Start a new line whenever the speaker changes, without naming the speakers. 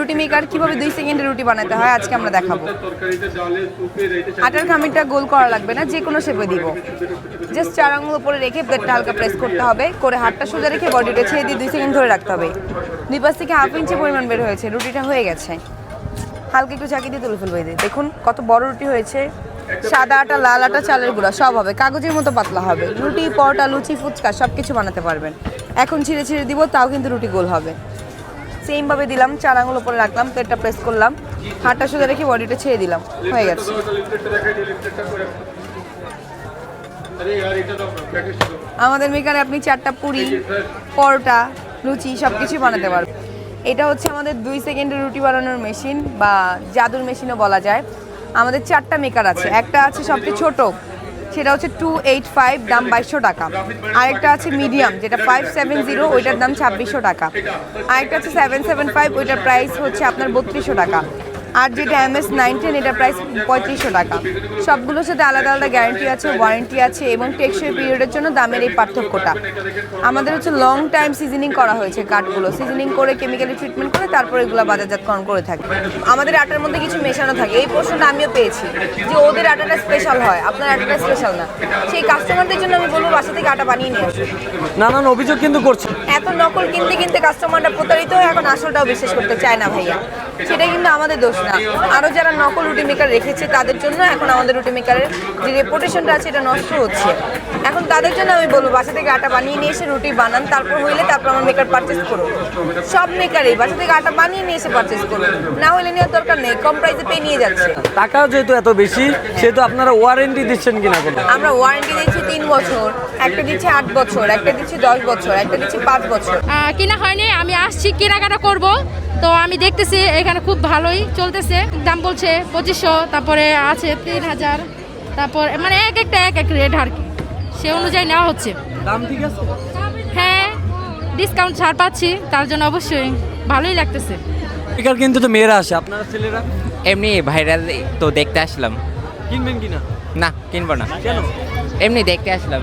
রুটি মেকার কিভাবে 2 সেকেন্ডে রুটি বানাতে হয় আজকে আমরা দেখাবো। আটার খামিরটা গোল করা লাগবে না, যে কোনো শেপে দিব। জাস্ট 4 আঙুল উপরে রেখে প্লেটটা হালকা প্রেস করতে হবে, করে হাতটা সোজা রেখে বডিটা ছেড়ে দিয়ে 2 সেকেন্ড ধরে রাখতে হবে। দুই পাশ থেকে 1/2 ইঞ্চি পরিমাণ বের হয়েছে, রুটিটা হয়ে গেছে। হালকা একটু ঝাঁকি দিয়ে তুলে ফেলবো। এই দেখুন কত বড় রুটি হয়েছে। সাদা আটা, লাল আটা, চালের গুঁড়া সব হবে, কাগজের মতো পাতলা হবে। রুটি, পরোটা, লুচি, ফুচকা সব কিছু বানাতে পারবেন। এখন ছিঁড়ে ছিঁড়ে দিব, তাও কিন্তু রুটি গোল হবে। সেমভাবে দিলাম, 4 আঙুল উপরে রাখলাম, প্লেটটা প্রেস করলাম, হাতটা সোজা রেখে বডিটা ছেড়ে দিলাম, হয়ে গেছে। আমাদের মেকারে আপনি 4টা পুরি, পরোটা, লুচি সব কিছু বানাতে পারবেন। এটা হচ্ছে আমাদের 2 সেকেন্ডের রুটি বানানোর মেশিন বা জাদুর মেশিনও বলা যায়। আমাদের 4টা মেকার আছে। একটা আছে সবচেয়ে ছোট, সেটা হচ্ছে 285, দাম 2200 টাকা। আরেকটা আছে মিডিয়াম, যেটা 570, ওইটার দাম 2600 টাকা। আরেকটা আছে 775, ওইটার প্রাইস হচ্ছে আপনার 3200 টাকা। আর যেটা MS-910, এটার প্রাইস 3500 টাকা। সবগুলোর সাথে আলাদা আলাদা গ্যারান্টি আছে, ওয়ারেন্টি আছে এবং টেকসই পিরিয়ডের জন্য দামের এই পার্থক্যটা। আমাদের হচ্ছে লং টাইম সিজনিং করা হয়েছে কাঠগুলো, সিজনিং করে কেমিক্যালি ট্রিটমেন্ট করে তারপর এগুলো বাজারজাতকরণ করে থাকে। আমাদের আটার মধ্যে কিছু মেশানো থাকে। এই প্রশ্নটা আমিও পেয়েছি যে ওদের আটাটা স্পেশাল হয়, আপনার আটাটা স্পেশাল না। সেই কাস্টমারদের জন্য আমি বলবো বাসা থেকে আটা বানিয়ে নিয়ে আসুন।
নানান অভিযোগ কিন্তু করছে,
এত নকল কিনতে কিনতে কাস্টমাররা প্রতারিত হয়ে এখন আসলটাও বিশ্বাস করতে চায় না ভাইয়া। সেটা কিন্তু আমাদের দোষ না, আরও যারা নকল রুটি মেকার রেখেছে তাদের জন্য এখন আমাদের রুটি মেকারের যে রেপুটেশনটা আছে এটা নষ্ট হচ্ছে। এখন তাদের জন্য আমি বলবো বাসা থেকে আটা বানিয়ে নিয়ে এসে রুটি বানান, তারপর হইলে তারপর আমার মেকার পারচেস করুন। সব মেকারই বাসা থেকে আটা বানিয়ে নিয়ে এসে পারচেস করুন, না হলে নেওয়ার দরকার নেই, কম প্রাইসে পেয়ে নিয়ে যাচ্ছে।
টাকাও যেহেতু এত বেশি সেহেতু আপনারা ওয়ারেন্টি দিচ্ছেন কিনা কোনো?
আমরা ওয়ারেন্টি দিচ্ছি 3 বছর, একটা দিচ্ছি 8 বছর, একটা দিচ্ছি 10 বছর, একটা দিচ্ছি 5 বছর।
কিনা হয়নি, আমি আসছি কেনাকাটা করব, তো আমি দেখতেছি এখানে খুব ভালোই চলতেছে। দাম বলছে 2500, তারপরে আছে 3000, তারপর মানে এক একটা এক এক রেট আর কি, সে অনুযায়ী নেওয়া হচ্ছে।
দাম ঠিক আছে?
হ্যাঁ, ডিসকাউন্ট ছাড় পাচ্ছি, তার জন্য অবশ্যই ভালোই লাগতেছে।
এখানে কিন্তু তো মেয়েরা আসে, আপনারা ছেলেরা
এমনি ভাইরাল তো দেখতে আসলাম।
কিনবেন কিনা?
না, কিনবো না,
কেন?
এমনি দেখতে আসলাম।